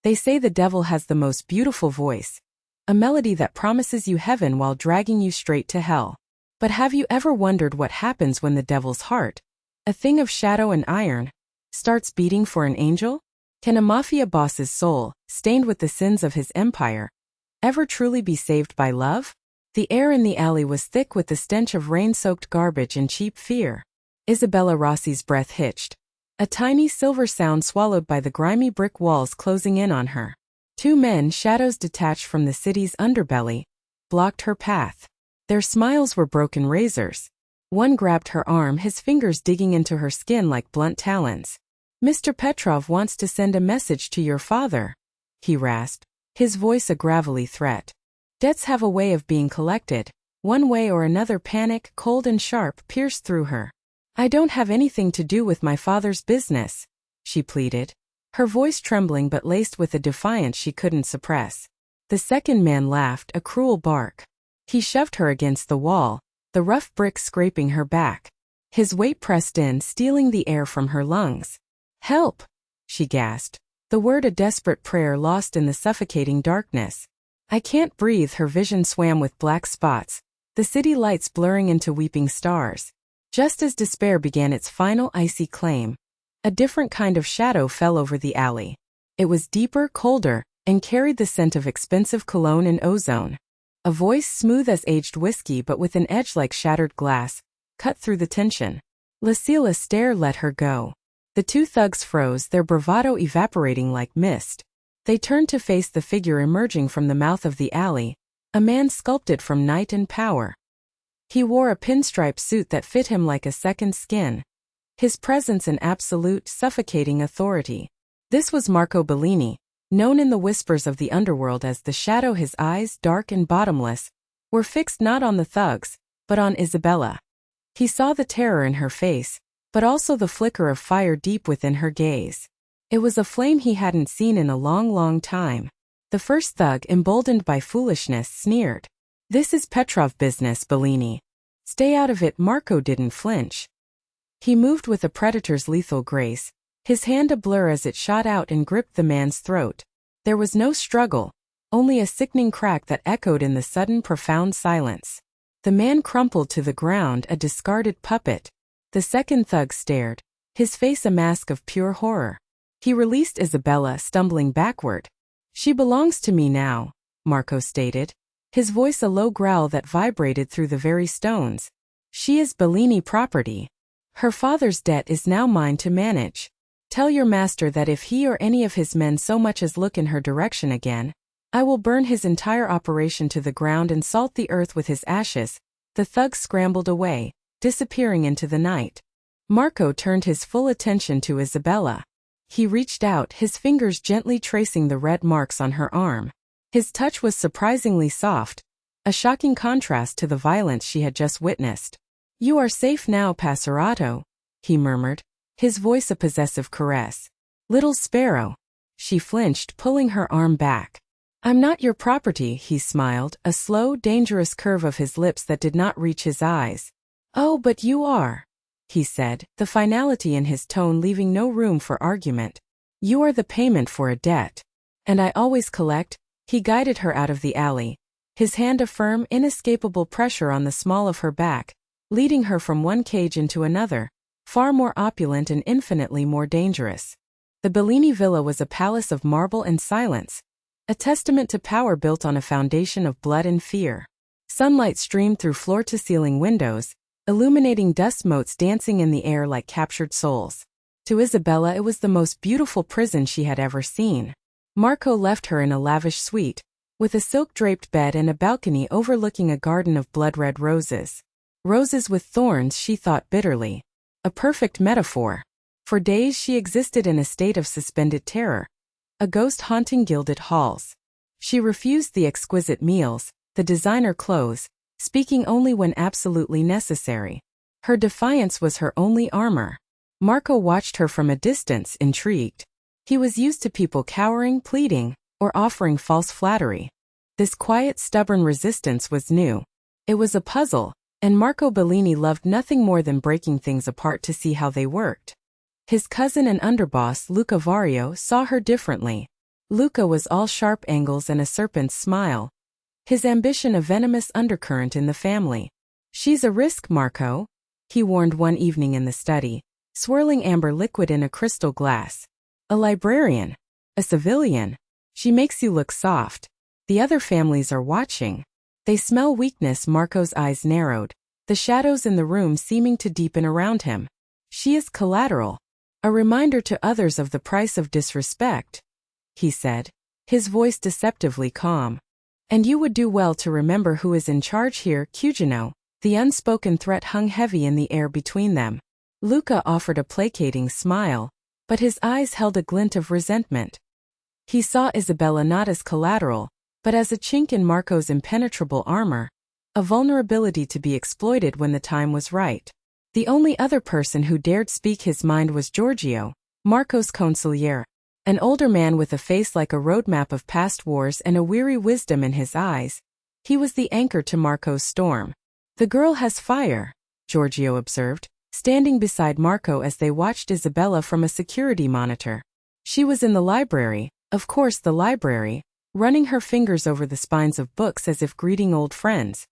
They say the devil has the most beautiful voice, a melody that promises you heaven while dragging you straight to hell. But have you ever wondered what happens when the devil's heart, a thing of shadow and iron, starts beating for an angel? Can a mafia boss's soul, stained with the sins of his empire, ever truly be saved by love? The air in the alley was thick with the stench of rain-soaked garbage and cheap fear. Isabella Rossi's breath hitched, a tiny silver sound swallowed by the grimy brick walls closing in on her. Two men, shadows detached from the city's underbelly, blocked her path. Their smiles were broken razors. One grabbed her arm, his fingers digging into her skin like blunt talons. "Mr. Petrov wants to send a message to your father," he rasped, his voice a gravelly threat. Debts have a way of being collected. One way or another, panic, cold and sharp, pierced through her. "I don't have anything to do with my father's business," she pleaded, her voice trembling but laced with a defiance she couldn't suppress. The second man laughed, a cruel bark. He shoved her against the wall, the rough bricks scraping her back. His weight pressed in, stealing the air from her lungs. "Help!" she gasped, the word a desperate prayer lost in the suffocating darkness. "I can't breathe." Her vision swam with black spots, the city lights blurring into weeping stars. Just as despair began its final icy claim, a different kind of shadow fell over the alley. It was deeper, colder, and carried the scent of expensive cologne and ozone. A voice, smooth as aged whiskey but with an edge like shattered glass, cut through the tension. Lucille's stare let her go. The two thugs froze, their bravado evaporating like mist. They turned to face the figure emerging from the mouth of the alley, a man sculpted from night and power. He wore a pinstripe suit that fit him like a second skin, his presence an absolute, suffocating authority. This was Marco Bellini, known in the whispers of the underworld as the Shadow. His eyes, dark and bottomless, were fixed not on the thugs, but on Isabella. He saw the terror in her face, but also the flicker of fire deep within her gaze. It was a flame he hadn't seen in a long, long time. The first thug, emboldened by foolishness, sneered. "This is Petrov business, Bellini. Stay out of it." Marco didn't flinch. He moved with a predator's lethal grace, his hand a blur as it shot out and gripped the man's throat. There was no struggle, only a sickening crack that echoed in the sudden, profound silence. The man crumpled to the ground, a discarded puppet. The second thug stared, his face a mask of pure horror. He released Isabella, stumbling backward. "She belongs to me now," Marco stated, his voice a low growl that vibrated through the very stones. "She is Bellini property. Her father's debt is now mine to manage. Tell your master that if he or any of his men so much as look in her direction again, I will burn his entire operation to the ground and salt the earth with his ashes." The thug scrambled away, disappearing into the night. Marco turned his full attention to Isabella. He reached out, his fingers gently tracing the red marks on her arm. His touch was surprisingly soft, a shocking contrast to the violence she had just witnessed. "You are safe now, Passerato," he murmured, his voice a possessive caress. "Little sparrow." She flinched, pulling her arm back. "I'm not your property," he smiled, a slow, dangerous curve of his lips that did not reach his eyes. "Oh, but you are," he said, the finality in his tone leaving no room for argument. "You are the payment for a debt. And I always collect." He guided her out of the alley, his hand a firm, inescapable pressure on the small of her back, leading her from one cage into another, far more opulent and infinitely more dangerous. The Bellini villa was a palace of marble and silence, a testament to power built on a foundation of blood and fear. Sunlight streamed through floor-to-ceiling windows, illuminating dust motes dancing in the air like captured souls. To Isabella it was the most beautiful prison she had ever seen. Marco left her in a lavish suite, with a silk-draped bed and a balcony overlooking a garden of blood-red roses. Roses with thorns, she thought bitterly. A perfect metaphor. For days she existed in a state of suspended terror, a ghost haunting gilded halls. She refused the exquisite meals, the designer clothes, speaking only when absolutely necessary. Her defiance was her only armor. Marco watched her from a distance, intrigued. He was used to people cowering, pleading, or offering false flattery. This quiet, stubborn resistance was new. It was a puzzle, and Marco Bellini loved nothing more than breaking things apart to see how they worked. His cousin and underboss, Luca Vario, saw her differently. Luca was all sharp angles and a serpent's smile. His ambition a venomous undercurrent in the family. "She's a risk, Marco," he warned one evening in the study, swirling amber liquid in a crystal glass. "A librarian. A civilian. She makes you look soft. The other families are watching. They smell weakness." Marco's eyes narrowed, the shadows in the room seeming to deepen around him. "She is collateral. A reminder to others of the price of disrespect," he said, his voice deceptively calm. "And you would do well to remember who is in charge here, Cugino." The unspoken threat hung heavy in the air between them. Luca offered a placating smile, but his eyes held a glint of resentment. He saw Isabella not as collateral, but as a chink in Marco's impenetrable armor, a vulnerability to be exploited when the time was right. The only other person who dared speak his mind was Giorgio, Marco's consigliere, an older man with a face like a roadmap of past wars and a weary wisdom in his eyes. He was the anchor to Marco's storm. "The girl has fire," Giorgio observed, standing beside Marco as they watched Isabella from a security monitor. "She was in the library, of course the library," running her fingers over the spines of books as if greeting old friends.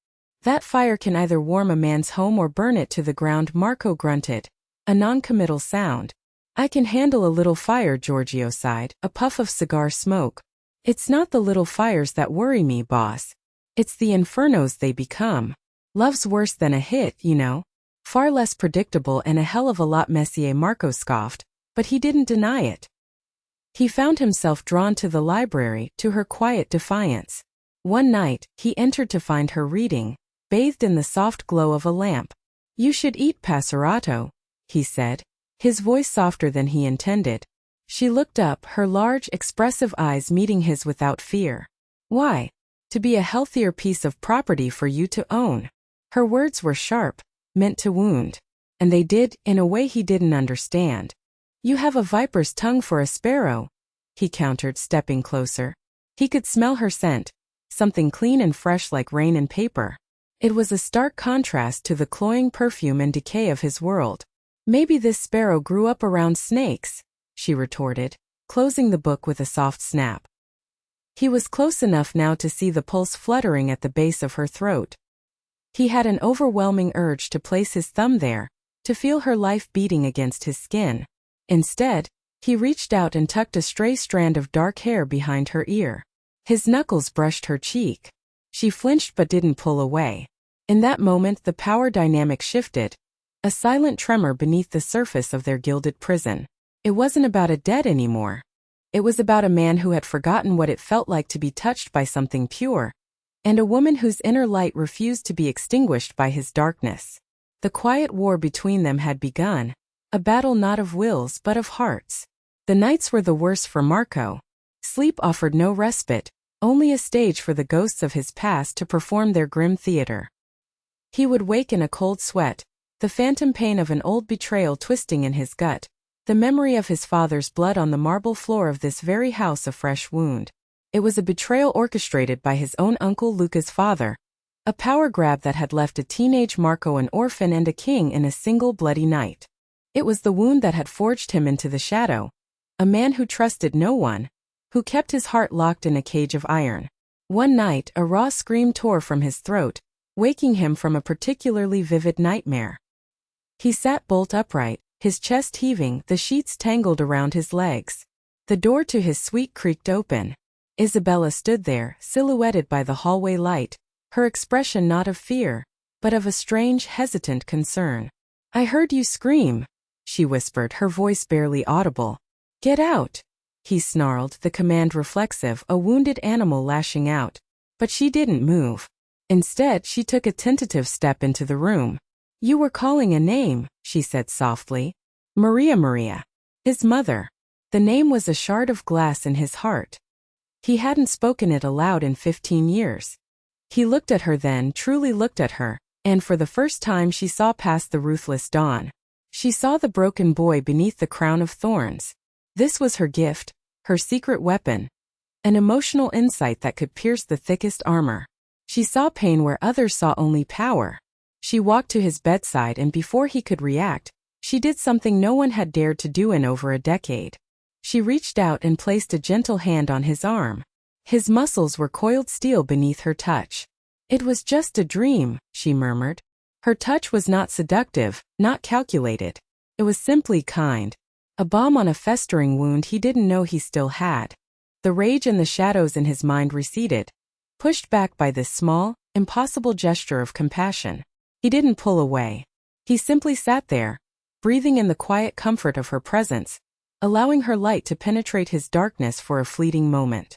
"That fire can either warm a man's home or burn it to the ground," Marco grunted, a non-committal sound. "I can handle a little fire," Giorgio sighed, a puff of cigar smoke. "It's not the little fires that worry me, boss. It's the infernos they become. Love's worse than a hit, you know. Far less predictable and a hell of a lot messier." Marco scoffed, but he didn't deny it. He found himself drawn to the library, to her quiet defiance. One night, he entered to find her reading, bathed in the soft glow of a lamp. "You should eat passerato," he said, his voice softer than he intended. She looked up, her large, expressive eyes meeting his without fear. "Why? To be a healthier piece of property for you to own." Her words were sharp, meant to wound. And they did, in a way he didn't understand. "You have a viper's tongue for a sparrow," he countered, stepping closer. He could smell her scent, something clean and fresh like rain and paper. It was a stark contrast to the cloying perfume and decay of his world. "Maybe this sparrow grew up around snakes," she retorted, closing the book with a soft snap. He was close enough now to see the pulse fluttering at the base of her throat. He had an overwhelming urge to place his thumb there, to feel her life beating against his skin. Instead, he reached out and tucked a stray strand of dark hair behind her ear. His knuckles brushed her cheek. She flinched but didn't pull away. In that moment the power dynamic shifted, a silent tremor beneath the surface of their gilded prison. It wasn't about a dead anymore. It was about a man who had forgotten what it felt like to be touched by something pure, and a woman whose inner light refused to be extinguished by his darkness. The quiet war between them had begun, a battle not of wills but of hearts. The nights were the worse for Marco. Sleep offered no respite, only a stage for the ghosts of his past to perform their grim theater. He would wake in a cold sweat, the phantom pain of an old betrayal twisting in his gut, the memory of his father's blood on the marble floor of this very house a fresh wound. It was a betrayal orchestrated by his own uncle Luca's father, a power grab that had left a teenage Marco an orphan and a king in a single bloody night. It was the wound that had forged him into the shadow, a man who trusted no one, who kept his heart locked in a cage of iron. One night, a raw scream tore from his throat, waking him from a particularly vivid nightmare. He sat bolt upright, his chest heaving, the sheets tangled around his legs. The door to his suite creaked open. Isabella stood there, silhouetted by the hallway light, her expression not of fear, but of a strange, hesitant concern. "I heard you scream," she whispered, her voice barely audible. "Get out," he snarled, the command reflexive, a wounded animal lashing out. But she didn't move. Instead, she took a tentative step into the room. "You were calling a name," she said softly. Maria. His mother. The name was a shard of glass in his heart. He hadn't spoken it aloud in 15 years. He looked at her then, truly looked at her, and for the first time she saw past the ruthless dawn. She saw the broken boy beneath the crown of thorns. This was her gift, her secret weapon, an emotional insight that could pierce the thickest armor. She saw pain where others saw only power. She walked to his bedside and before he could react, she did something no one had dared to do in over a decade. She reached out and placed a gentle hand on his arm. His muscles were coiled steel beneath her touch. "It was just a dream," she murmured. Her touch was not seductive, not calculated. It was simply kind. A balm on a festering wound he didn't know he still had. The rage and the shadows in his mind receded, pushed back by this small, impossible gesture of compassion. He didn't pull away. He simply sat there, breathing in the quiet comfort of her presence, allowing her light to penetrate his darkness for a fleeting moment.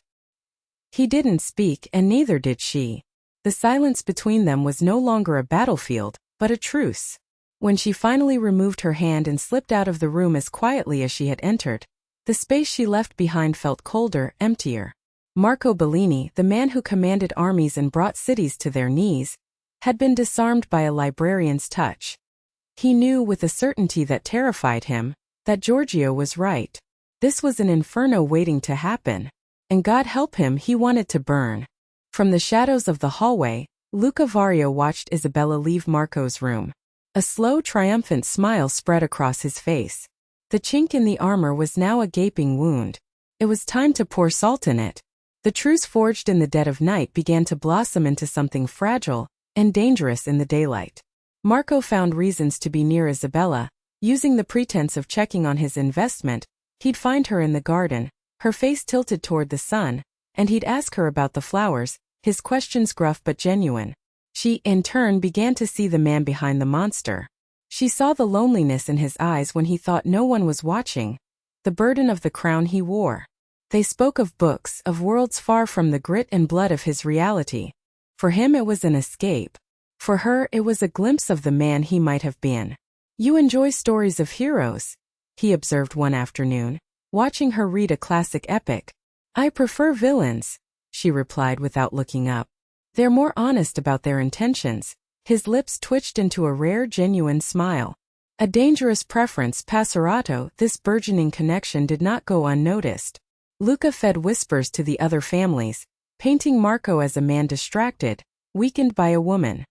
He didn't speak, and neither did she. The silence between them was no longer a battlefield, but a truce. When she finally removed her hand and slipped out of the room as quietly as she had entered, the space she left behind felt colder, emptier. Marco Bellini, the man who commanded armies and brought cities to their knees, had been disarmed by a librarian's touch. He knew with a certainty that terrified him, that Giorgio was right. This was an inferno waiting to happen. And God help him, he wanted to burn. From the shadows of the hallway, Luca Vario watched Isabella leave Marco's room. A slow, triumphant smile spread across his face. The chink in the armor was now a gaping wound. It was time to pour salt in it. The truce forged in the dead of night began to blossom into something fragile and dangerous in the daylight. Marco found reasons to be near Isabella. Using the pretense of checking on his investment, he'd find her in the garden, her face tilted toward the sun, and he'd ask her about the flowers, his questions gruff but genuine. She, in turn, began to see the man behind the monster. She saw the loneliness in his eyes when he thought no one was watching, the burden of the crown he wore. They spoke of books, of worlds far from the grit and blood of his reality. For him it was an escape. For her it was a glimpse of the man he might have been. "You enjoy stories of heroes," he observed one afternoon, watching her read a classic epic. "I prefer villains," she replied without looking up. "They're more honest about their intentions." His lips twitched into a rare, genuine smile. A dangerous preference, passerato. This burgeoning connection did not go unnoticed. Luca fed whispers to the other families, painting Marco as a man distracted, weakened by a woman.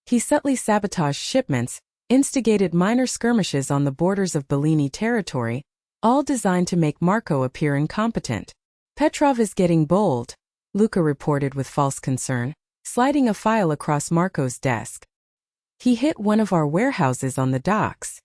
He subtly sabotaged shipments, instigated minor skirmishes on the borders of Bellini territory, all designed to make Marco appear incompetent. "Petrov is getting bold," Luca reported with false concern, sliding a file across Marco's desk. "He hit one of our warehouses on the docks.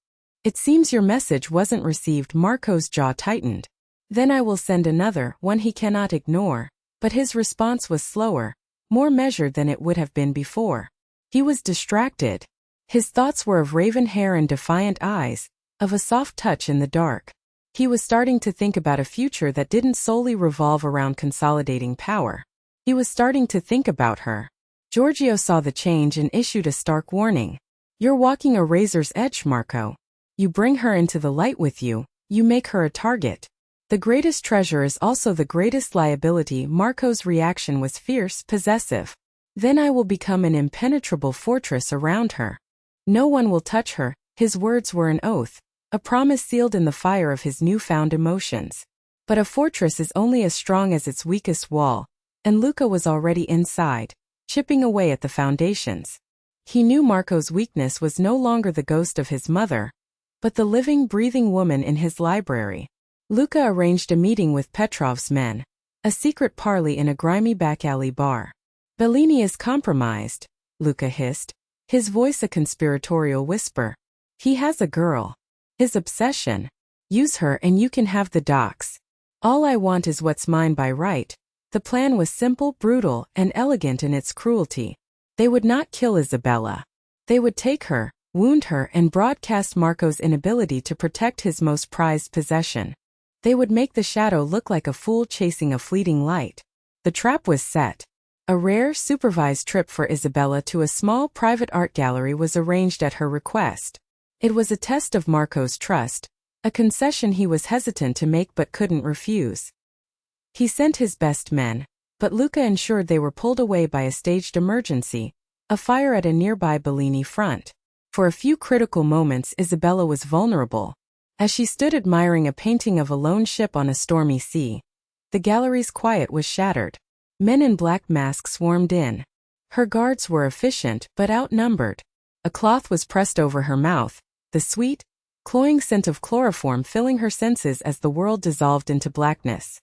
It seems your message wasn't received." Marco's jaw tightened. "Then I will send another, one he cannot ignore." But his response was slower, more measured than it would have been before. He was distracted. His thoughts were of raven hair and defiant eyes, of a soft touch in the dark. He was starting to think about a future that didn't solely revolve around consolidating power. He was starting to think about her. Giorgio saw the change and issued a stark warning. "You're walking a razor's edge, Marco. You bring her into the light with you, you make her a target. The greatest treasure is also the greatest liability." Marco's reaction was fierce, possessive. "Then I will become an impenetrable fortress around her. No one will touch her." His words were an oath, a promise sealed in the fire of his newfound emotions. But a fortress is only as strong as its weakest wall, and Luca was already inside, chipping away at the foundations. He knew Marco's weakness was no longer the ghost of his mother, but the living, breathing woman in his library. Luca arranged a meeting with Petrov's men, a secret parley in a grimy back-alley bar. "Bellini is compromised," Luca hissed, his voice a conspiratorial whisper. "He has a girl. His obsession. Use her and you can have the docks. All I want is what's mine by right." The plan was simple, brutal, and elegant in its cruelty. They would not kill Isabella. They would take her, wound her, and broadcast Marco's inability to protect his most prized possession. They would make the shadow look like a fool chasing a fleeting light. The trap was set. A rare, supervised trip for Isabella to a small private art gallery was arranged at her request. It was a test of Marco's trust, a concession he was hesitant to make but couldn't refuse. He sent his best men, but Luca ensured they were pulled away by a staged emergency, a fire at a nearby Bellini front. For a few critical moments Isabella was vulnerable. As she stood admiring a painting of a lone ship on a stormy sea, the gallery's quiet was shattered. Men in black masks swarmed in. Her guards were efficient but outnumbered. A cloth was pressed over her mouth, the sweet, cloying scent of chloroform filling her senses as the world dissolved into blackness.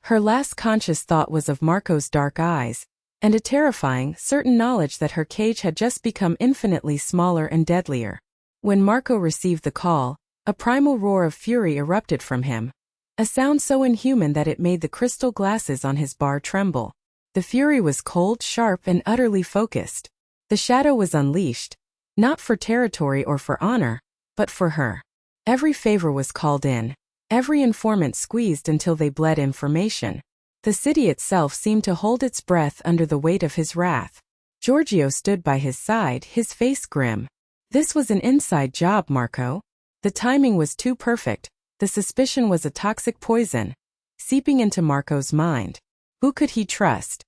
Her last conscious thought was of Marco's dark eyes, and a terrifying, certain knowledge that her cage had just become infinitely smaller and deadlier. When Marco received the call, a primal roar of fury erupted from him, a sound so inhuman that it made the crystal glasses on his bar tremble. The fury was cold, sharp, and utterly focused. The shadow was unleashed, not for territory or for honor, but for her. Every favor was called in, every informant squeezed until they bled information. The city itself seemed to hold its breath under the weight of his wrath. Giorgio stood by his side, his face grim. This was an inside job, Marco. The timing was too perfect. The suspicion was a toxic poison, seeping into Marco's mind. Who could he trust?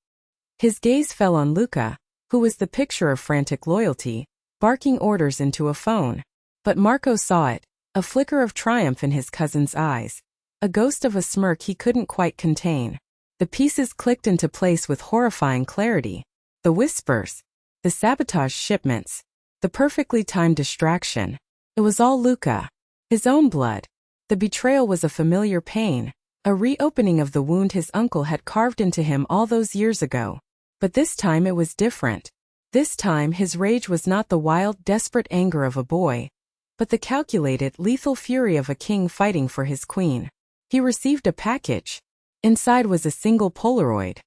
His gaze fell on Luca, who was the picture of frantic loyalty, barking orders into a phone. But Marco saw it, a flicker of triumph in his cousin's eyes, a ghost of a smirk he couldn't quite contain. The pieces clicked into place with horrifying clarity. The whispers, the sabotage shipments, the perfectly timed distraction. It was all Luca. His own blood. The betrayal was a familiar pain, a reopening of the wound his uncle had carved into him all those years ago. But this time it was different. This time his rage was not the wild, desperate anger of a boy, but the calculated, lethal fury of a king fighting for his queen. He received a package. Inside was a single Polaroid.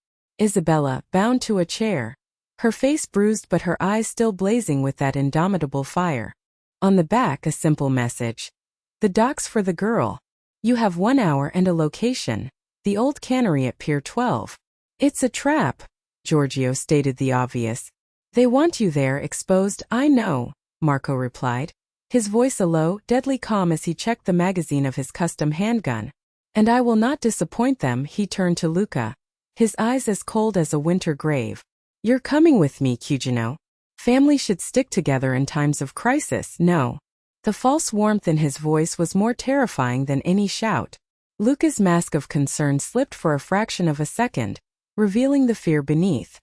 Isabella, bound to a chair, her face bruised but her eyes still blazing with that indomitable fire. On the back a simple message. The docks for the girl. You have 1 hour and a location. The old cannery at Pier 12. It's a trap, Giorgio stated the obvious. They want you there exposed. I know, Marco replied, his voice a low, deadly calm as he checked the magazine of his custom handgun. And I will not disappoint them. He turned to Luca, his eyes as cold as a winter grave. You're coming with me, Cugino. Family should stick together in times of crisis. No. The false warmth in his voice was more terrifying than any shout. Luca's mask of concern slipped for a fraction of a second, revealing the fear beneath.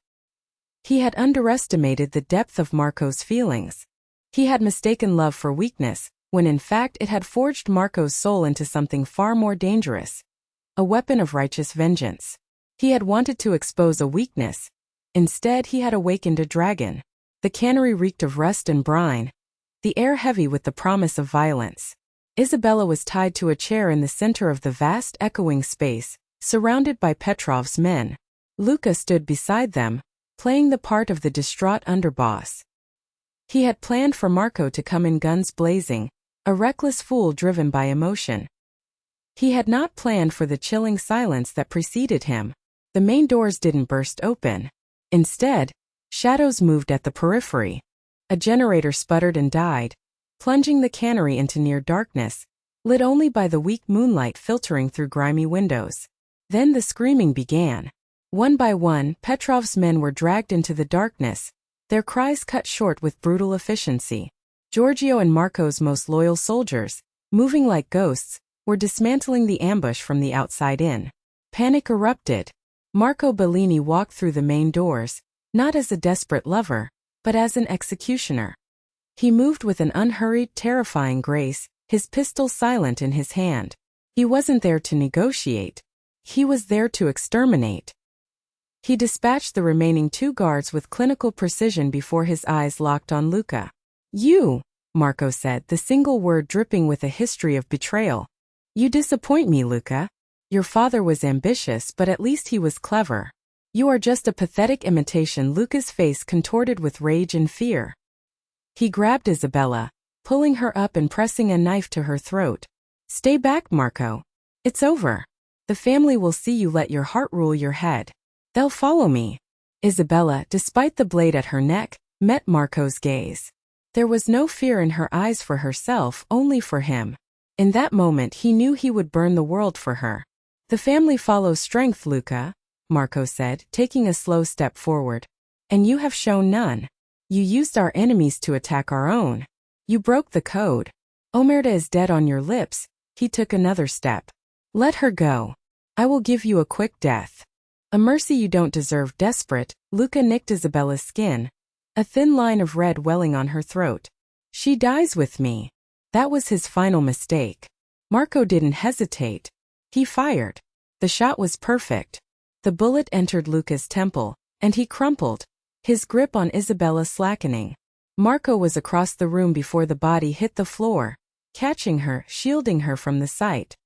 He had underestimated the depth of Marco's feelings. He had mistaken love for weakness, when in fact it had forged Marco's soul into something far more dangerous. A weapon of righteous vengeance. He had wanted to expose a weakness. Instead he had awakened a dragon. The cannery reeked of rust and brine, the air heavy with the promise of violence. Isabella was tied to a chair in the center of the vast echoing space, surrounded by Petrov's men. Luca stood beside them, playing the part of the distraught underboss. He had planned for Marco to come in guns blazing, a reckless fool driven by emotion. He had not planned for the chilling silence that preceded him. The main doors didn't burst open. Instead, shadows moved at the periphery. A generator sputtered and died, plunging the cannery into near darkness, lit only by the weak moonlight filtering through grimy windows. Then the screaming began. One by one, Petrov's men were dragged into the darkness, their cries cut short with brutal efficiency. Giorgio and Marco's most loyal soldiers, moving like ghosts, were dismantling the ambush from the outside in. Panic erupted. Marco Bellini walked through the main doors, not as a desperate lover, but as an executioner. He moved with an unhurried, terrifying grace, his pistol silent in his hand. He wasn't there to negotiate. He was there to exterminate. He dispatched the remaining 2 guards with clinical precision before his eyes locked on Luca. You, Marco said, the single word dripping with a history of betrayal. You disappoint me, Luca. Your father was ambitious, but at least he was clever. You are just a pathetic imitation. Luca's face contorted with rage and fear. He grabbed Isabella, pulling her up and pressing a knife to her throat. Stay back, Marco. It's over. The family will see you let your heart rule your head. They'll follow me. Isabella, despite the blade at her neck, met Marco's gaze. There was no fear in her eyes for herself, only for him. In that moment he knew he would burn the world for her. The family follows strength, Luca, Marco said, taking a slow step forward. And you have shown none. You used our enemies to attack our own. You broke the code. Omerta is dead on your lips. He took another step. Let her go. I will give you a quick death. A mercy you don't deserve. Desperate, Luca nicked Isabella's skin, a thin line of red welling on her throat. She dies with me. That was his final mistake. Marco didn't hesitate. He fired. The shot was perfect. The bullet entered Luca's temple, and he crumpled, his grip on Isabella slackening. Marco was across the room before the body hit the floor, catching her, shielding her from the sight.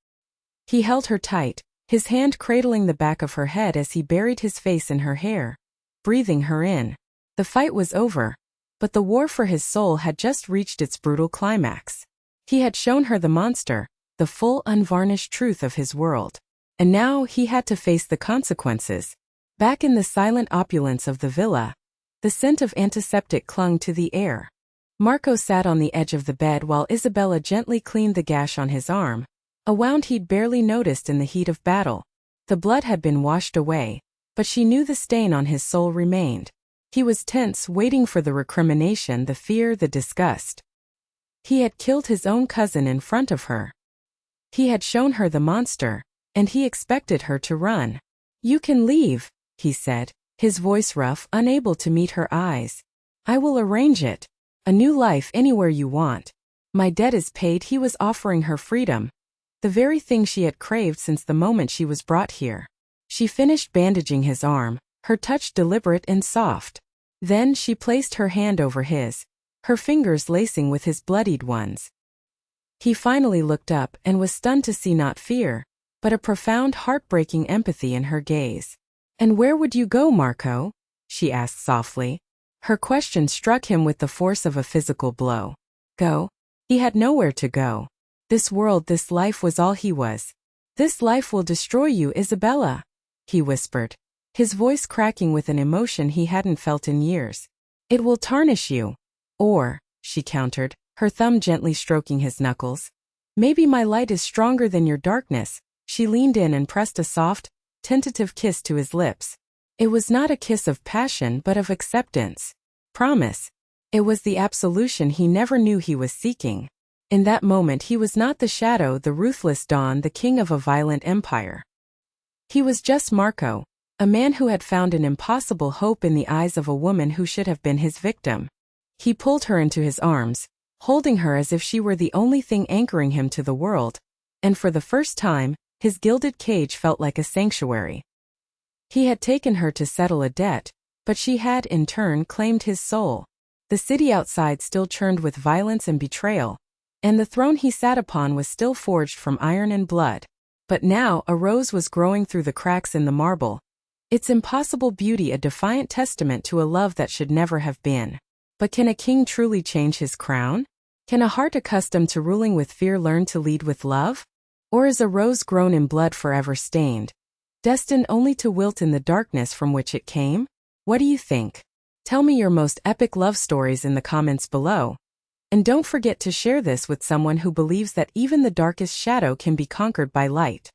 He held her tight, his hand cradling the back of her head as he buried his face in her hair, breathing her in. The fight was over, but the war for his soul had just reached its brutal climax. He had shown her the monster, the full unvarnished truth of his world. And now he had to face the consequences. Back in the silent opulence of the villa, the scent of antiseptic clung to the air. Marco sat on the edge of the bed while Isabella gently cleaned the gash on his arm, a wound he'd barely noticed in the heat of battle. The blood had been washed away, but she knew the stain on his soul remained. He was tense, waiting for the recrimination, the fear, the disgust. He had killed his own cousin in front of her. He had shown her the monster, and he expected her to run. "You can leave," he said, his voice rough, unable to meet her eyes. "I will arrange it. A new life anywhere you want. My debt is paid." He was offering her freedom, the very thing she had craved since the moment she was brought here. She finished bandaging his arm, her touch deliberate and soft. Then she placed her hand over his, her fingers lacing with his bloodied ones. He finally looked up and was stunned to see not fear, but a profound, heartbreaking empathy in her gaze. "And where would you go, Marco?" she asked softly. Her question struck him with the force of a physical blow. Go? He had nowhere to go. This world, this life was all he was. "This life will destroy you, Isabella," he whispered, his voice cracking with an emotion he hadn't felt in years. "It will tarnish you." "Or," she countered, her thumb gently stroking his knuckles, "maybe my light is stronger than your darkness." She leaned in and pressed a soft, tentative kiss to his lips. It was not a kiss of passion but of acceptance. Promise. It was the absolution he never knew he was seeking. In that moment he was not the shadow, the ruthless dawn, the king of a violent empire. He was just Marco, a man who had found an impossible hope in the eyes of a woman who should have been his victim. He pulled her into his arms, holding her as if she were the only thing anchoring him to the world, and for the first time, his gilded cage felt like a sanctuary. He had taken her to settle a debt, but she had, in turn, claimed his soul. The city outside still churned with violence and betrayal, and the throne he sat upon was still forged from iron and blood. But now a rose was growing through the cracks in the marble, its impossible beauty a defiant testament to a love that should never have been. But can a king truly change his crown? Can a heart accustomed to ruling with fear learn to lead with love? Or is a rose grown in blood forever stained, destined only to wilt in the darkness from which it came? What do you think? Tell me your most epic love stories in the comments below. And don't forget to share this with someone who believes that even the darkest shadow can be conquered by light.